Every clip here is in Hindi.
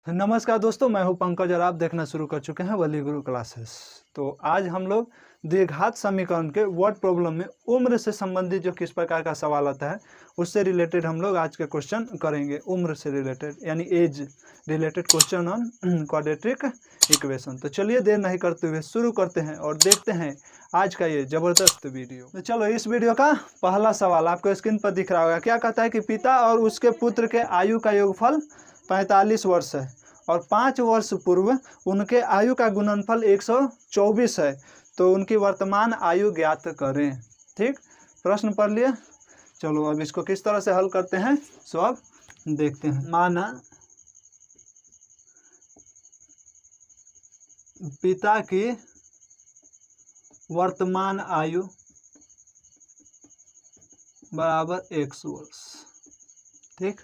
नमस्कार दोस्तों, मैं हूं पंकज और आप देखना शुरू कर चुके हैं वली गुरु क्लासेस। तो आज हम लोग द्विघात समीकरण के वर्ड प्रॉब्लम में उम्र से संबंधित जो किस प्रकार का सवाल आता है उससे रिलेटेड हम लोग आज के क्वेश्चन करेंगे। उम्र से रिलेटेड यानी age related question on quadratic equation. तो चलिए देर नहीं करते हुए शुरू करते हैं और देखते हैं आज का ये जबरदस्त वीडियो। तो चलो, इस वीडियो का पहला सवाल आपको स्क्रीन पर दिख रहा होगा। क्या कहता है कि पिता और उसके पुत्र के आयु का योगफल 45 वर्ष है और 5 वर्ष पूर्व उनके आयु का गुणनफल 124 है, तो उनकी वर्तमान आयु ज्ञात करें। ठीक, प्रश्न पढ़ लिए। चलो अब इसको किस तरह से हल करते हैं सो अब देखते हैं। माना पिता की वर्तमान आयु बराबर 100 वर्ष। ठीक,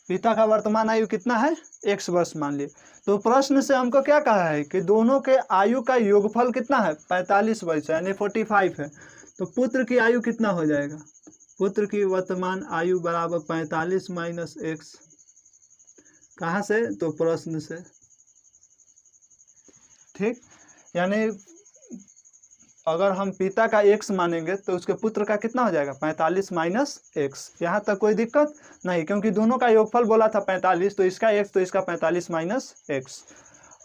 पिता का वर्तमान आयु कितना है? 100 वर्ष मान लिए। तो प्रश्न से हमको क्या कहा है कि दोनों के आयु का योगफल कितना है? 45 वर्ष यानी 45 है। तो पुत्र की आयु कितना हो जाएगा? पुत्र की वर्तमान आयु बराबर 45 माइनस एक्स। कहाँ से? तो प्रश्न से। ठीक, यानी अगर हम पिता का x मानेंगे तो उसके पुत्र का कितना हो जाएगा? 45 माइनस एक्स। यहाँ तक कोई दिक्कत नहीं, क्योंकि दोनों का योगफल बोला था 45, तो इसका x तो इसका 45 माइनस एक्स।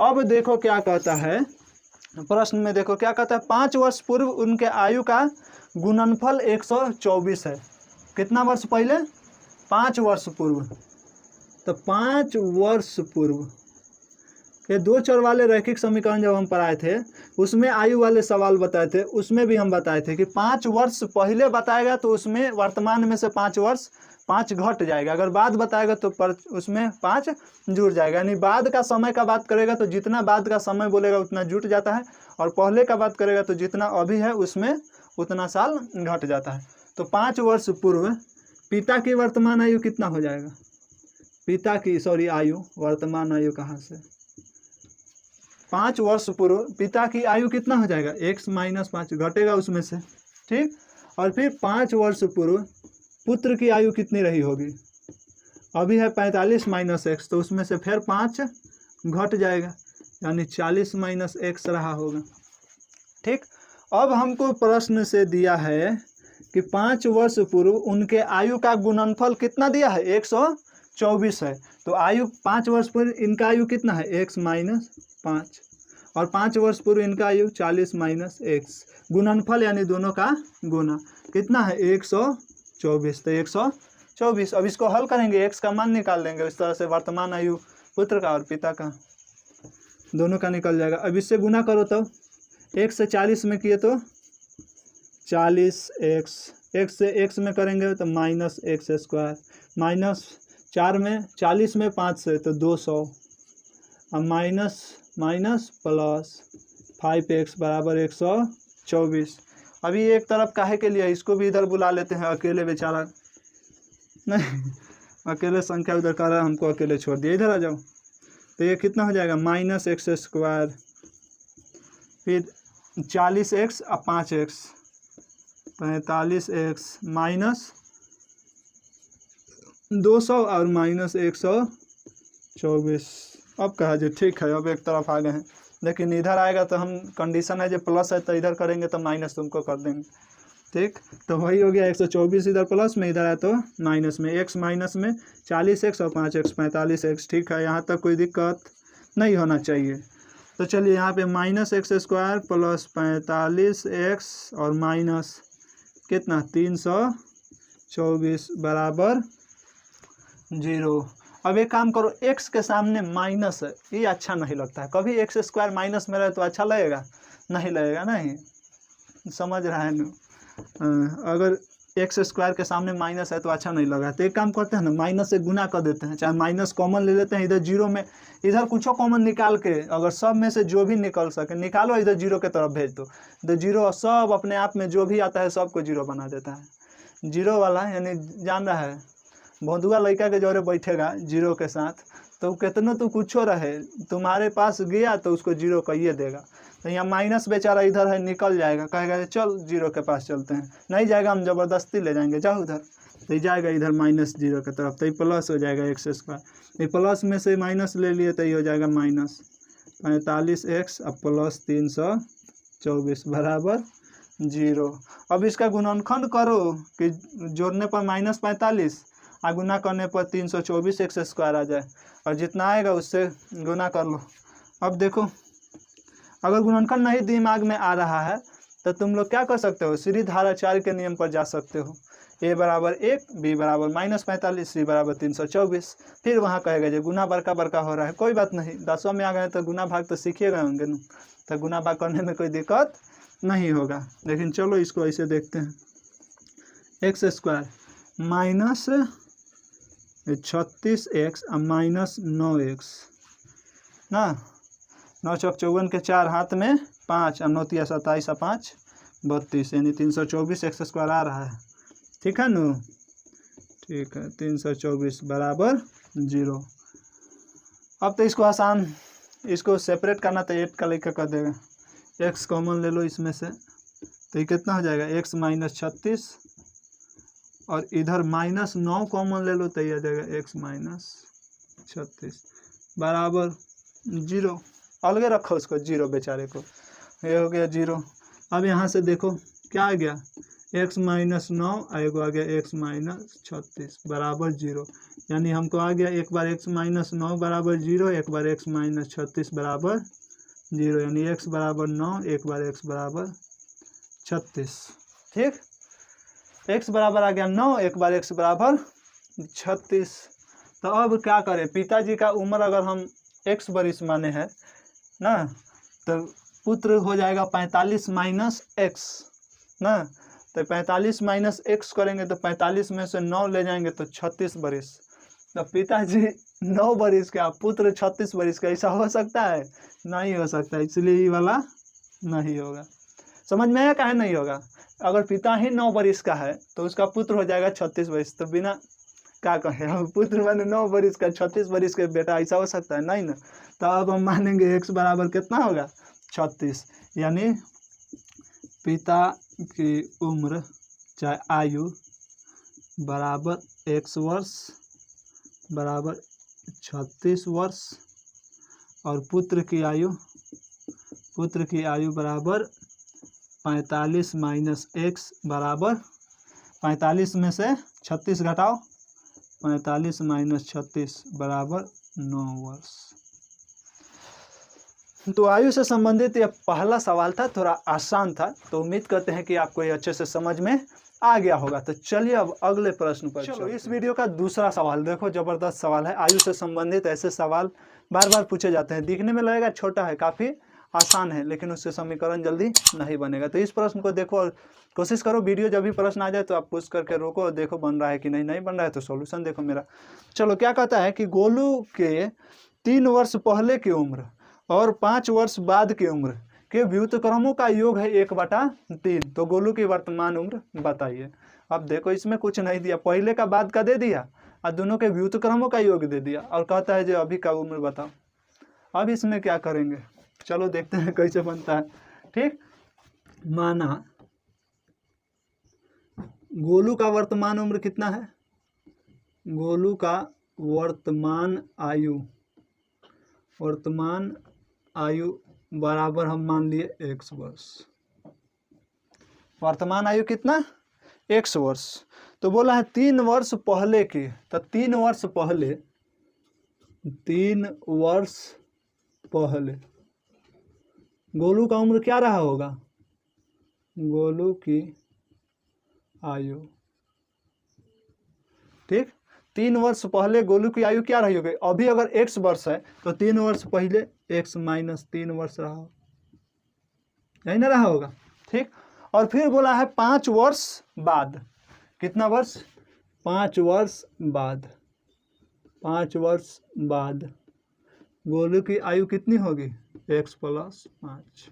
अब देखो क्या कहता है प्रश्न में, देखो क्या कहता है। 5 वर्ष पूर्व उनके आयु का गुणनफल 124 है। कितना वर्ष पहले? 5 वर्ष पूर्व। तो 5 वर्ष पूर्व ये दो चर वाले रैखिक समीकरण जब हम पढ़ाए थे उसमें आयु वाले सवाल बताए थे, उसमें भी हम बताए थे कि 5 वर्ष पहले बताएगा तो उसमें वर्तमान में से 5 वर्ष 5 घट जाएगा, अगर बाद बताएगा तो उसमें 5 जुड़ जाएगा। यानी बाद का समय का बात करेगा तो जितना बाद का समय बोलेगा उतना जुट जाता है, और पहले का बात करेगा तो जितना अभी है उसमें उतना साल घट जाता है। तो 5 वर्ष पूर्व पिता की वर्तमान आयु कितना हो जाएगा? पिता की आयु, वर्तमान आयु कहाँ से? 5 वर्ष पूर्व पिता की आयु कितना हो जाएगा? x माइनस 5 घटेगा उसमें से। ठीक, और फिर 5 वर्ष पूर्व पुत्र की आयु कितनी रही होगी? अभी है 45 माइनस एक्स, तो उसमें से फिर 5 घट जाएगा, यानी 40 माइनस एक्स रहा होगा। ठीक, अब हमको प्रश्न से दिया है कि 5 वर्ष पूर्व उनके आयु का गुणनफल कितना दिया है? 124 है। तो आयु 5 वर्ष पूर्व इनका आयु कितना है? x माइनस 5, और 5 वर्ष पूर्व इनका आयु 40 माइनस एक्स। गुणनफल यानी दोनों का गुना कितना है? 124। तो 124। अब इसको हल करेंगे, x का मान निकाल देंगे। इस तरह से वर्तमान आयु पुत्र का और पिता का दोनों का निकल जाएगा। अब इससे गुना करो तो 1 से 40 में किए तो 40x, x से x में करेंगे तो माइनस एक्स स्क्वायर, माइनस 4 में 40 में 5 से तो 200, अब माइनस माइनस प्लस 5x बराबर 124। अभी एक तरफ काहे के लिए, इसको भी इधर बुला लेते हैं, अकेले बेचारा नहीं, अकेले संख्या उधर कर रहा है, हमको अकेले छोड़ दिया। इधर आ जाओ। तो ये कितना हो जाएगा? माइनस एक्स स्क्वायर, फिर 40x और 5x 45x माइनस 200 और माइनस 124। अब कहा जी ठीक है, अब एक तरफ आ गए हैं, लेकिन इधर आएगा तो हम कंडीशन है जो प्लस है तो इधर करेंगे तो माइनस तुमको कर देंगे। ठीक, तो वही हो गया 124 इधर प्लस में, इधर आया तो माइनस में। x माइनस में 40x और 5x 45x। ठीक है, यहाँ तक कोई दिक्कत नहीं होना चाहिए। तो चलिए यहाँ पे minus x square plus 45x और माइनस कितना? 324 बराबर 0। अब एक काम करो, x के सामने माइनस है, ये अच्छा नहीं लगता है। कभी एक्स स्क्वायर माइनस में रहे तो अच्छा लगेगा? नहीं लगेगा, नहीं समझ रहा है ना? अगर एक्स स्क्वायर के सामने माइनस है तो अच्छा नहीं लगा। तो एक काम करते हैं ना, माइनस से गुना कर देते हैं, चाहे माइनस कॉमन ले लेते हैं। इधर जीरो में, इधर कुछ कॉमन निकाल के, अगर सब में से जो भी निकल सके निकालो, इधर जीरो के तरफ भेज दो। इधर जीरो सब अपने आप में जो भी आता है सबको जीरो बना देता है। जीरो वाला यानी जान रहा है, भोंदुआ लड़का के जोरे बैठेगा जीरो के साथ, तो कितना तो कुछो रहे तुम्हारे पास गया तो उसको जीरो कहिए देगा। तो यहाँ माइनस बेचारा इधर है, निकल जाएगा, कहेगा चल जीरो के पास चलते हैं, नहीं जाएगा हम ज़बरदस्ती ले जाएंगे, जाओ उधर। तो ये जाएगा इधर -0 की तरफ, तो ये प्लस हो जाएगा x²। ये प्लस में से माइनस ले लिए तो ये हो जाएगा -45x अब प्लस 324 बराबर 0। अब इसका गुणनखंड करो कि जोड़ने पर -45 और गुना करने पर 324x² आ जाए, और जितना आएगा उससे गुना कर लो। अब देखो अगर गुणनखंड नहीं दिमाग में आ रहा है तो तुम लोग क्या कर सकते हो, सीधी धारा 4 के नियम पर जा सकते हो। a बराबर 1, b बराबर -45, c बराबर 324। फिर वहाँ कहेगा जो गुना बड़का बड़का हो रहा है, कोई बात नहीं, 10वां में आ गए तो गुना भाग तो सीखिए गए होंगे ना, तो गुना भाग करने में कोई दिक्कत नहीं होगा। लेकिन चलो इसको ऐसे देखते हैं, x² माइनस 36x और -9x ना, 9 चौक 54 के 4 हाथ में 5 और 9 तिया 27 और 5 32 यानी 324x² आ रहा है। ठीक है नु, ठीक है 324 बराबर 0। अब तो इसको आसान, इसको सेपरेट करना तो 8 का लेकर कर देगा, x कॉमन ले लो इसमें से, तो ये कितना हो जाएगा x -36 और इधर -9 कॉमन ले लो तो ये आ जाएगा x -36 बराबर 0। अलगे रखो उसको 0 बेचारे को, ये हो गया 0। अब यहाँ से देखो क्या आ गया, x -9 और एक आ गया x -36 बराबर 0, यानी हमको आ गया एक बार x -9 बराबर 0, एक बार x -36 बराबर 0, यानी x बराबर 9, एक बार x बराबर 36। ठीक, x बराबर आ गया 9, एक बार x बराबर 36। तो अब क्या करें, पिताजी का उम्र अगर हम x बरिस माने हैं ना, तो पुत्र हो जाएगा 45 -x ना, तो 45 -x करेंगे तो 45 में से 9 ले जाएंगे तो 36 बरिस। तो पिताजी 9 बरिस का, पुत्र 36 बरिस का, ऐसा हो सकता है? नहीं हो सकता, इसलिए ये वाला नहीं होगा। समझ में आया काहे नहीं होगा? अगर पिता ही 9 बरिस का है तो उसका पुत्र हो जाएगा 36 बरिस, तो बिना क्या कहें, अब पुत्र माने 9 बरिस का 36 बरिस के बेटा, ऐसा हो सकता है? नहीं ना। तो अब हम मानेंगे x बराबर कितना होगा 36, यानी पिता की उम्र चाहे आयु बराबर x वर्ष बराबर 36 वर्ष, और पुत्र की आयु बराबर 45 -x बराबर 45 में से 36 घटाओ, 45 -36 बराबर 9 वर्ष। तो आयु से संबंधित यह पहला सवाल था, थोड़ा आसान था, तो उम्मीद करते हैं कि आपको ये अच्छे से समझ में आ गया होगा। तो चलिए अब अगले प्रश्न पर चलो। इस वीडियो का दूसरा सवाल देखो, जबरदस्त सवाल है। आयु से संबंधित ऐसे सवाल बार बार पूछे जाते हैं, दिखने में लगेगा छोटा है, काफ़ी आसान है, लेकिन उससे समीकरण जल्दी नहीं बनेगा। तो इस प्रश्न को देखो और कोशिश करो, वीडियो जब भी प्रश्न आ जाए तो आप पुश करके रोको और देखो बन रहा है कि नहीं, नहीं बन रहा है तो सॉल्यूशन देखो मेरा। चलो क्या कहता है कि गोलू के 3 वर्ष पहले की उम्र और 5 वर्ष बाद की उम्र के व्युत्क्रमों का योग है 1/3, तो गोलू की वर्तमान उम्र बताइए। अब देखो इसमें कुछ नहीं दिया, पहले का बाद का दे दिया और दोनों के व्युत्क्रमों का योग दे दिया, और कहता है जो अभी का उम्र बताओ। अब इसमें क्या करेंगे, चलो देखते हैं कैसे बनता है। ठीक, माना गोलू का वर्तमान उम्र कितना है, गोलू का वर्तमान आयु बराबर हम मान लिए x वर्ष। वर्तमान आयु कितना, x वर्ष। तो बोला है 3 वर्ष पहले की, तो 3 वर्ष पहले गोलू का उम्र क्या रहा होगा, गोलू की आयु। ठीक, 3 वर्ष पहले गोलू की आयु क्या रही होगी, अभी अगर x वर्ष है तो 3 वर्ष पहले x -3 वर्ष रहा हो, यही ना रहा होगा। ठीक, और फिर बोला है 5 वर्ष बाद, कितना वर्ष, 5 वर्ष बाद गोलू की आयु कितनी होगी, x + 5।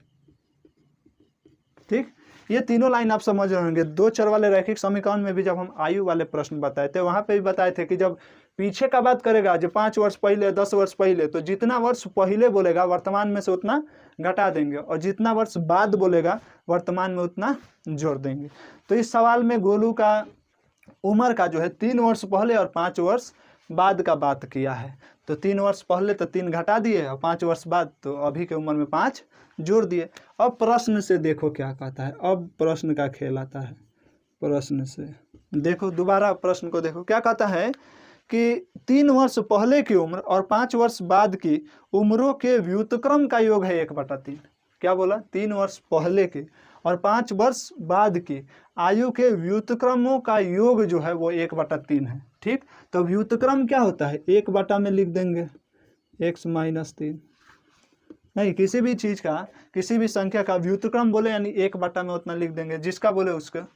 ठीक, ये तीनों लाइन आप समझ रहे होंगे। 2 चर वाले रैखिक समीकरण में भी जब हम आयु वाले प्रश्न बताए थे, वहाँ पे भी बताए थे कि जब पीछे का बात करेगा, जो 5 वर्ष पहले 10 वर्ष पहले, तो जितना वर्ष पहले बोलेगा वर्तमान में से उतना घटा देंगे, और जितना वर्ष बाद बोलेगा वर्तमान में उतना जोड़ देंगे। तो इस सवाल में गोलू का उम्र का जो है 3 वर्ष पहले और 5 वर्ष बाद का बात किया है। तो 3 वर्ष पहले तो 3 घटा दिए और 5 वर्ष बाद तो अभी के उम्र में 5 जोड़ दिए। अब प्रश्न से देखो क्या कहता है, अब प्रश्न का खेल आता है। प्रश्न से देखो, दोबारा प्रश्न को देखो, क्या कहता है कि 3 वर्ष पहले की उम्र और 5 वर्ष बाद की उम्रों के व्युत्क्रम का योग है 1/3। क्या बोला? 3 वर्ष पहले के और 5 वर्ष बाद की आयु के व्युत्क्रमों का योग जो है वो 1/3 है। ठीक, तो व्युत्क्रम क्या होता है? 1 में लिख देंगे x - 3। नहीं, किसी भी चीज़ का, किसी भी संख्या का व्युत्क्रम बोले यानी 1 में उतना लिख देंगे जिसका बोले उसका।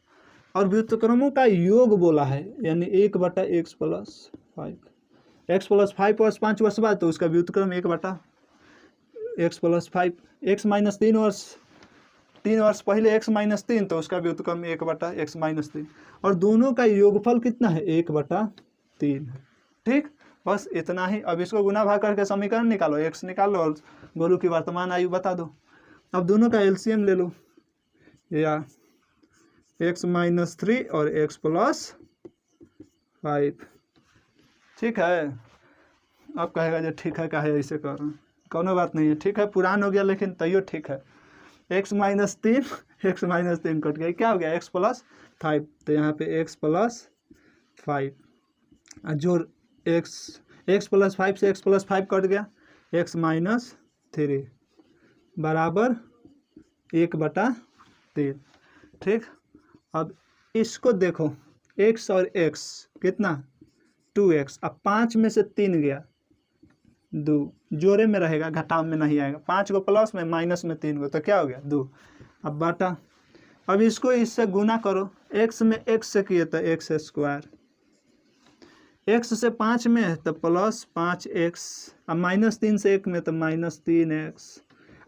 और व्युत्क्रमों का योग बोला है यानी 1/x + 5। x + 5 वर्ष 5 वर्ष बाद तो उसका व्युत्क्रम 1/x + 5। x - 3 वर्ष 3 वर्ष पहले x - 3 तो उसका व्युत्क्रम 1/x - 3। और दोनों का योगफल कितना है? 1/3 है। ठीक, बस इतना ही। अब इसको गुना भाग करके समीकरण निकालो, x निकालो और गोलू की वर्तमान आयु बता दो। अब दोनों का एलसीएम ले लो, या x - 3 और x + 5। ठीक है। अब कहेगा जो ठीक है काहे ऐसे कर रहे हैं, कोनो बात नहीं है, ठीक है, पुरान हो गया लेकिन तैयो ठीक है। x - 3 x - 3 कट गया, क्या हो गया? x + 5। तो यहाँ पे x + 5 जोड़ x + 5 से x + 5 कट गया, x - 3 बराबर 1/3। ठीक, अब इसको देखो, x और x कितना? 2x। अब 5 में से 3 गया, 2 जोड़े में रहेगा, घटाव में नहीं आएगा। 5 को प्लस में, माइनस में 3 को, तो क्या हो गया? 2। अब बाटा, अब इसको इससे गुना करो, x में x से किए तो x², x से 5 में है तो +5x, अब -3 से 1 में तो -3x,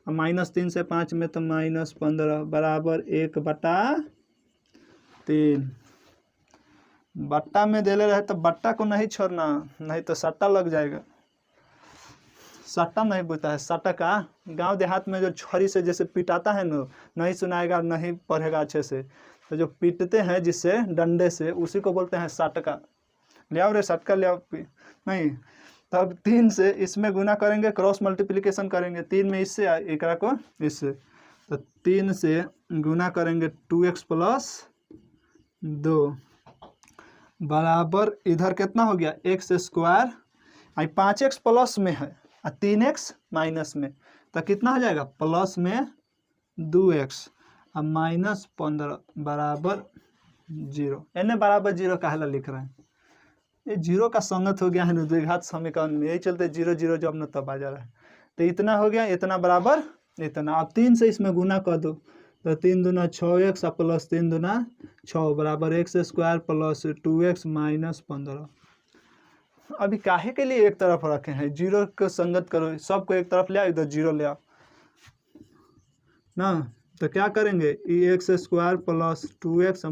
अब -3 से 5 में तो -15 बराबर 1/3। बट्टा में देले रहे तो बट्टा को नहीं छोड़ना, नहीं तो सट्टा लग जाएगा। सट्टा नहीं बुझता है, सट्टा का गांव देहात में जो छड़ी से जैसे पिटाता है ना, नहीं सुनाएगा, नहीं पढ़ेगा अच्छे से, तो जो पीटते हैं जिससे डंडे से, उसी को बोलते हैं सटका। ले आओ रे सटका, ले आओ। नहीं, तब 3 से इसमें गुना करेंगे, क्रॉस मल्टीप्लिकेशन करेंगे, 3 में इससे एकरा को इससे, तो 3 से गुना करेंगे 2x + 2 बराबर इधर कितना हो गया? x²। 5x प्लस में है और 3x माइनस में, तो कितना हो जाएगा? प्लस में 2x और -15 बराबर 0। एने बराबर 0 काहे लिख रहे हैं? ये 0 का संगत हो गया है ना द्विघात समीकरण में, यही चलते 0 0 जब न तब आ जा रहा है। तो इतना हो गया, इतना बराबर इतना। अब 3 से इसमें गुना कर दो, तो 3 दूना 6x प्लस 3 दूना 6 बराबर x² + 2x - 15। अभी काहे के लिए एक तरफ रखे हैं? 0 को संगत करो, सबको एक तरफ ले आओ, इधर 0 ले आओ ना। तो क्या करेंगे? x² + 2x -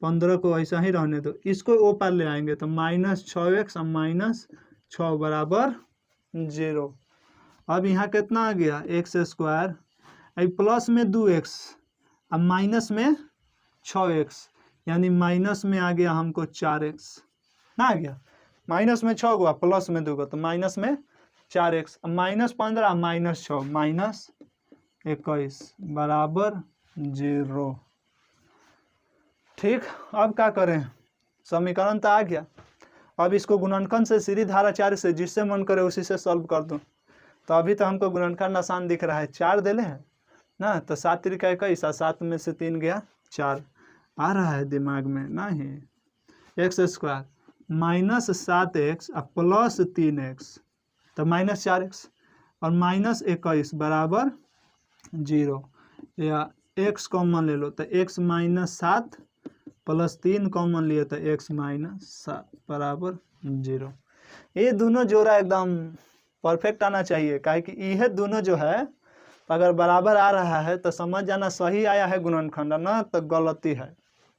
15 को ऐसा ही रहने दो, इसको ऊपर ले आएंगे तो -6x और -6 बराबर 0। अब यहाँ कितना आ गया? x², प्लस में 2x अब माइनस में 6x, यानी माइनस में आ गया हमको 4x ना, आ गया माइनस में 6 हुआ, प्लस में 2 को, तो माइनस में 4x, अब -15 -6 -21 बराबर 0। ठीक, अब क्या करें? समीकरण तो आ गया, अब इसको गुणनखंड से सीधी धाराचार्य से जिससे मन करे उसी से सॉल्व कर दो। तो अभी तो हमको गुणनखंड आसान दिख रहा है, 4 देले हैं ना, तो 7 × 21, 7 में से 3 गया 4, आ रहा है दिमाग में नहीं? x² -7x प्लस 3x तो -4x और -21 बराबर 0, या x कॉमन ले लो तो x - 7 प्लस 3 कॉमन लिए तो x - 7 बराबर 0। ये दोनों जोड़ा एकदम परफेक्ट आना चाहिए, काहे कि यह दोनों जो है अगर बराबर आ रहा है तो समझ जाना सही आया है गुणनखंड, ना तो गलती है।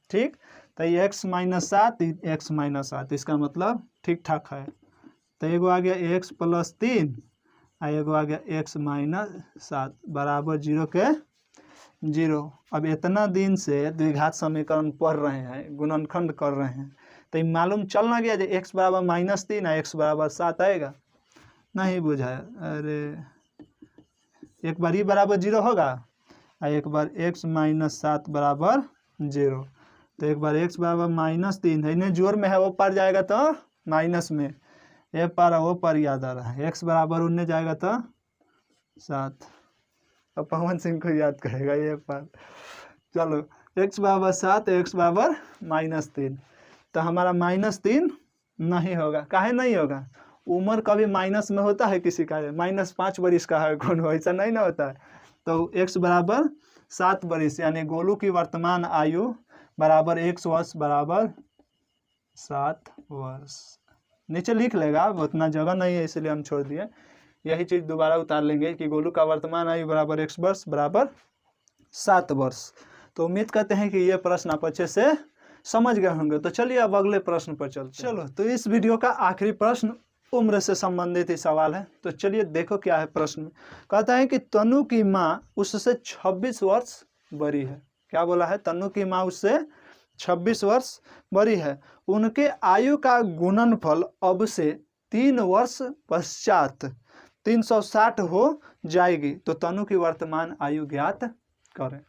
ठीक, तो ये x - 7 x - 7 इसका मतलब ठीक ठाक है। तो एगो आ गया x + 3 और एगो आ गया x - 7 बराबर 0 के 0। अब इतना दिन से द्विघात समीकरण पढ़ रहे हैं, गुणनखंड कर रहे हैं, तो ये मालूम चल ना गया जो x बराबर -3 है, x बराबर 7 आएगा। नहीं बुझाया, अरे एक बार ये बराबर 0 होगा और एक बार x -7 बराबर 0। तो एक बार x बराबर -3 है, इन्हें जोड़ में है वो पार जाएगा तो माइनस में, ये पार वो पार याद आ रहा है, x बराबर उन्हें जाएगा तो 7। अब पवन सिंह को याद करेगा ये पार। चलो x बराबर 7, x बराबर -3, तो हमारा -3 नहीं होगा। काहे नहीं होगा? उम्र कभी माइनस में होता है किसी का? -5 वर्ष का है कौन, ऐसा नहीं ना होता है। तो x बराबर 7 वर्ष यानी गोलू की वर्तमान आयु बराबर x वर्ष बराबर 7 वर्ष। नीचे लिख लेगा, उतना जगह नहीं है इसलिए हम छोड़ दिए। यही चीज़ दोबारा उतार लेंगे कि गोलू का वर्तमान आयु बराबर x वर्ष बराबर 7 वर्ष। तो उम्मीद करते हैं कि ये प्रश्न आप अच्छे से समझ गए होंगे। तो चलिए अब अगले प्रश्न पर चलते हैं। चलो, तो इस वीडियो का आखिरी प्रश्न उम्र से संबंधित ही सवाल है। तो चलिए देखो क्या है प्रश्न में। कहता है कि तनु की माँ उससे 26 वर्ष बड़ी है। क्या बोला है? तनु की माँ उससे 26 वर्ष बड़ी है। उनके आयु का गुणनफल अब से 3 वर्ष पश्चात 360 हो जाएगी, तो तनु की वर्तमान आयु ज्ञात करें।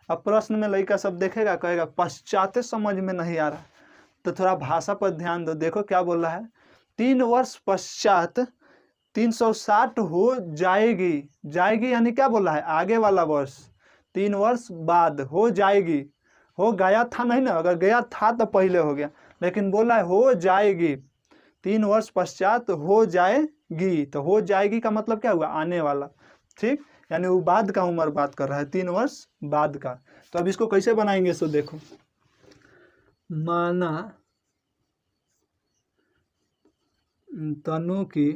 अब प्रश्न में लड़का सब देखेगा, कहेगा पश्चात समझ में नहीं आ रहा, तो थोड़ा भाषा पर ध्यान दो। देखो क्या बोल रहा है, 3 वर्ष पश्चात 360 हो जाएगी। जाएगी यानी क्या बोला है? आगे वाला वर्ष। 3 वर्ष बाद हो जाएगी। हो गया था नहीं ना, अगर गया था तो पहले हो गया, लेकिन बोला है हो जाएगी। 3 वर्ष पश्चात हो जाएगी, तो हो जाएगी का मतलब क्या हुआ? आने वाला। ठीक, यानी वो बाद का उम्र बात कर रहा है, 3 वर्ष बाद का। तो अब इसको कैसे बनाएंगे? सो देखो, माना तनु की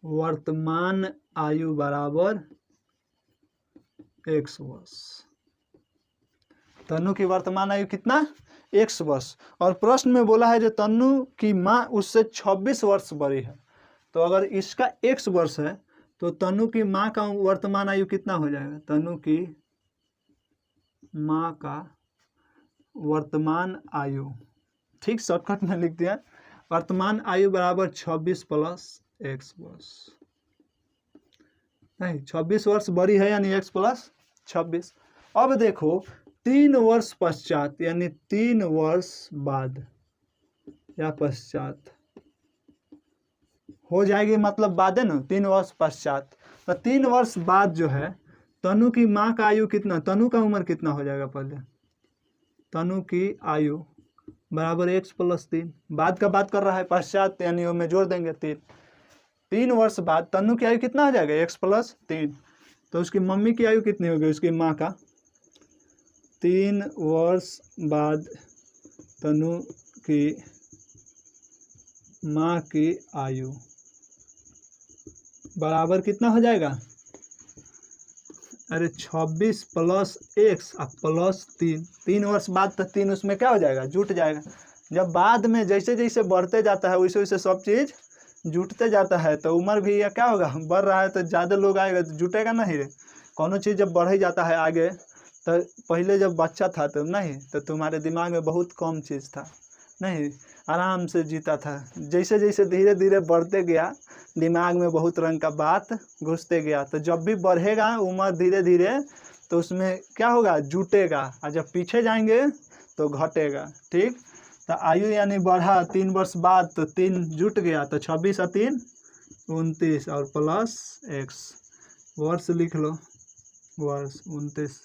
वर्तमान आयु बराबर x वर्ष। तनु की वर्तमान आयु कितना? x वर्ष। और प्रश्न में बोला है जो तनु की माँ उससे 26 वर्ष बड़ी है। तो अगर इसका x वर्ष है तो तनु की माँ का वर्तमान आयु कितना हो जाएगा? तनु की माँ का वर्तमान आयु, ठीक शॉर्टकट में लिख दिया, वर्तमान आयु बराबर 26 प्लस x वर्ष। नहीं, 26 वर्ष बड़ी है यानी x प्लस 26। अब देखो 3 वर्ष पश्चात यानी 3 वर्ष बाद या पश्चात हो जाएगी, मतलब बाद है ना, 3 वर्ष पश्चात। तो 3 वर्ष बाद जो है तनु की माँ का आयु कितना, तनु का उम्र कितना हो जाएगा? पहले तनु की आयु बराबर x प्लस 3। बाद का बात कर रहा है, पश्चात यानी वो में जोड़ देंगे 3। 3 वर्ष बाद तनु की आयु कितना हो जाएगा? x plus 3। तो उसकी मम्मी की आयु कितनी होगी? उसकी माँ का 3 वर्ष बाद तनु की माँ की आयु बराबर कितना हो जाएगा? अरे 26 प्लस x और प्लस 3। 3 वर्ष बाद तो 3 उसमें क्या हो जाएगा? जुट जाएगा। जब बाद में जैसे जैसे बढ़ते जाता है वैसे वैसे सब चीज़ जुटते जाता है, तो उम्र भी या क्या होगा? बढ़ रहा है तो ज़्यादा लोग आएगा तो जुटेगा नहीं रे। कौनो चीज़ जब बढ़ ही जाता है आगे, तो पहले जब बच्चा था तो नहीं, तो तुम्हारे दिमाग में बहुत कम चीज़ था, नहीं आराम से जीता था। जैसे जैसे धीरे धीरे बढ़ते गया दिमाग में बहुत रंग का बात घुसते गया, तो जब भी बढ़ेगा उम्र धीरे धीरे तो उसमें क्या होगा? जुटेगा, और जब पीछे जाएंगे तो घटेगा। ठीक, तो आयु यानी बढ़ा 3 वर्ष बाद तो 3 जुट गया, तो 26 और 3 29 और प्लस x वर्ष लिख लो, वर्ष 29।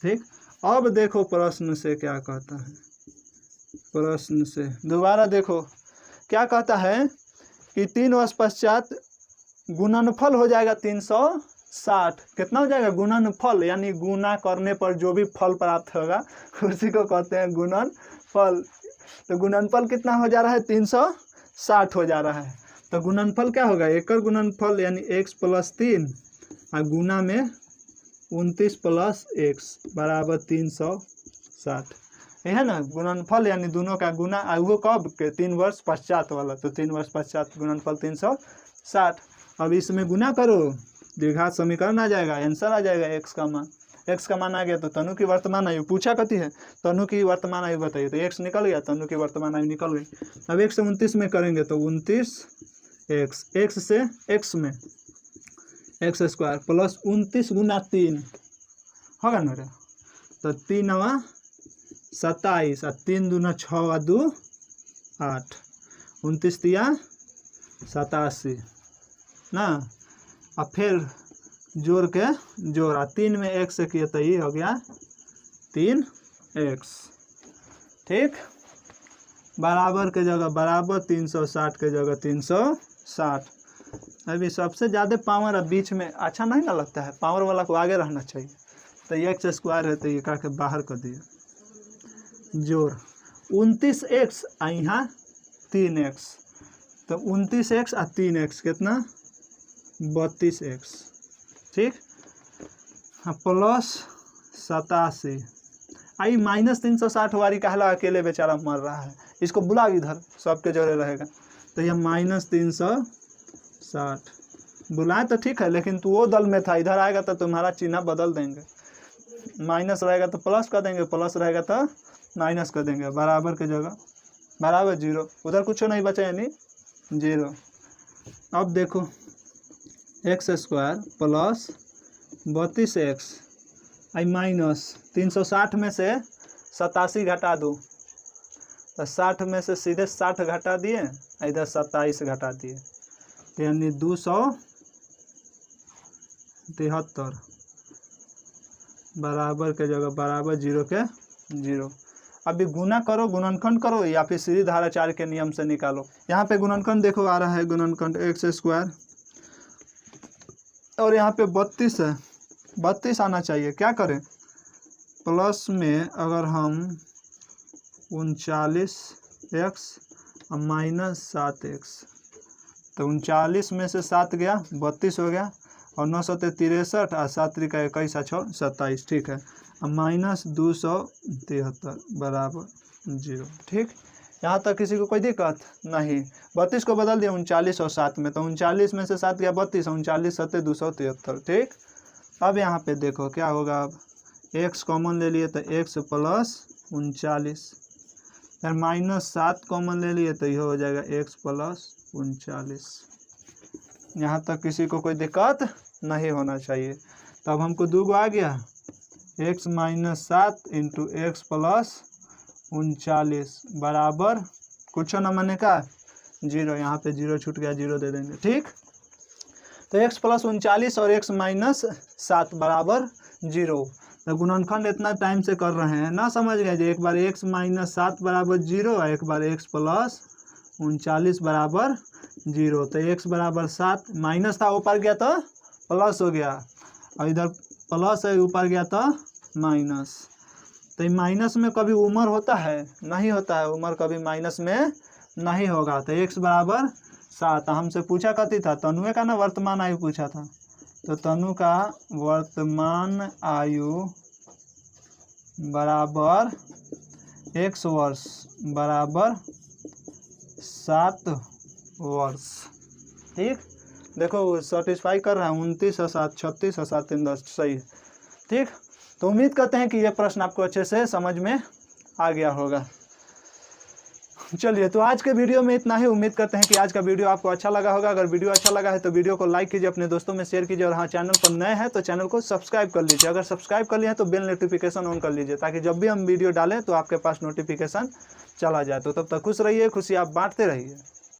ठीक, अब देखो प्रश्न से क्या कहता है। प्रश्न से दोबारा देखो क्या कहता है कि 3 वर्ष पश्चात गुणनफल हो जाएगा 360। कितना हो जाएगा? गुणनफल यानी गुना करने पर जो भी फल प्राप्त होगा उसी को कहते हैं गुणनफल। तो गुणनफल कितना हो जा रहा है? 360 हो जा रहा है। तो गुणनफल क्या होगा? एकर गुणनफल यानी x प्लस 3 और गुना में 29 प्लस x बराबर 360। यह है ना गुणनफल, यानी दोनों का गुना। वो कब के? 3 वर्ष पश्चात वाला। तो 3 वर्ष पश्चात गुणनफल 360। अब इसमें गुना करो द्विघात समीकरण आ जाएगा, आंसर आ जाएगा एक्स का मान। एक्स का मान आ गया तो तनु की वर्तमान आयु पूछा कथी है, तनु की वर्तमान आयु बताइए, तो एक्स निकल गया, तनु की वर्तमान आयु निकल गई। अब 1 से 29 में करेंगे तो 29 एक्स, एक्स से एक्स में एक्स स्क्वायर प्लस 29 गुना 3 होगा ना रे, तो 3 नवा 27 और 3 दूना 6 और 2 8, 29 तिया 87 ना। अब फिर जोड़ के जोड़ा 3 में x से किया तो ये हो गया 3x, ठीक। बराबर के जगह बराबर, 360 के जगह 360। अभी सबसे ज़्यादा पावर अब बीच में अच्छा नहीं ना लगता है, पावर वाला को आगे रहना चाहिए। तो ये एक्स स्क्वायर है तो ये करके बाहर कर दिया, जोड़ 29x और यहाँ 3x, तो 29x और 3x कितना 32x, ठीक। हाँ प्लस 87 आई माइनस 360 वाली कहला अकेले बेचारा मर रहा है, इसको बुला इधर सबके जोड़े रहेगा। तो यह माइनस 360 बुलाए तो ठीक है, लेकिन तू वो दल में था, इधर आएगा तो तुम्हारा चिन्ह बदल देंगे, माइनस रहेगा तो प्लस कर देंगे, प्लस रहेगा तो माइनस कर देंगे, बराबर के जगह बराबर 0, उधर कुछ नहीं बचा यानी 0। अब देखो एक्स स्क्वायर प्लस 32x आई माइनस 360 में से 87 घटा दो, तो 60 में से सीधे 60 घटा दिए, इधर 27 घटा दिए, तो यानी 273 बराबर के जगह बराबर 0 के 0। अभी गुना करो, गुणनखंड करो या फिर सीधी धारा 4 के नियम से निकालो। यहाँ पे गुणनखंड देखो आ रहा है, गुणनखंड एक्स स्क्वायर और यहाँ पे 32 है, 32 आना चाहिए। क्या करें, प्लस में अगर हम 39x और माइनस 7x, तो 39 में से 7 गया 32 हो गया, और 9 7 63 और 7 3 21 6 27, ठीक है, और माइनस 273 बराबर 0, ठीक। यहाँ तक किसी को कोई दिक्कत नहीं। 32 को बदल दिया 39 और 7 में, तो 39 में से 7 गया 32, 39 7 273, ठीक। अब यहाँ पे देखो क्या होगा, अब x कॉमन ले लिए तो x प्लस 39, फिर माइनस 7 कॉमन ले लिए तो यह हो जाएगा x प्लस 39। यहाँ तक किसी को कोई दिक्कत नहीं होना चाहिए। तब हमको 2 आ गया, x minus 7 into x plus 39 बराबर कुछ न माने का 0, यहाँ पे 0 छूट गया, 0 दे देंगे, ठीक। तो x प्लस 39 और x माइनस 7 बराबर 0। तो गुणनखंड इतना टाइम से कर रहे हैं ना, समझ गए जो एक बार x माइनस 7 बराबर 0 और एक बार x प्लस 39 बराबर 0। तो x बराबर 7, माइनस था ऊपर गया तो प्लस हो गया, और इधर प्लस है ऊपर गया तो माइनस। तो माइनस में कभी उम्र होता है, नहीं होता है, उम्र कभी माइनस में नहीं होगा। तो x बराबर 7, हमसे पूछा कथी था, तनुए का ना वर्तमान आयु पूछा था, तो तनु का वर्तमान आयु बराबर x वर्ष बराबर 7 वर्ष, ठीक। देखो सेटिस्फाई कर रहा है, 29 और 7 36 और 7 3 10, सही, ठीक। तो उम्मीद करते हैं कि यह प्रश्न आपको अच्छे से समझ में आ गया होगा। चलिए, तो आज के वीडियो में इतना ही। उम्मीद करते हैं कि आज का वीडियो आपको अच्छा लगा होगा। अगर वीडियो अच्छा लगा है तो वीडियो को लाइक कीजिए, अपने दोस्तों में शेयर कीजिए, और हाँ, चैनल पर नए हैं तो चैनल को सब्सक्राइब कर लीजिए। अगर सब्सक्राइब कर लिए हैं तो बेल नोटिफिकेशन ऑन कर लीजिए, ताकि जब भी हम वीडियो डालें तो आपके पास नोटिफिकेशन चला जाए। तो तब तक खुश रहिए, खुशी आप बांटते रहिए।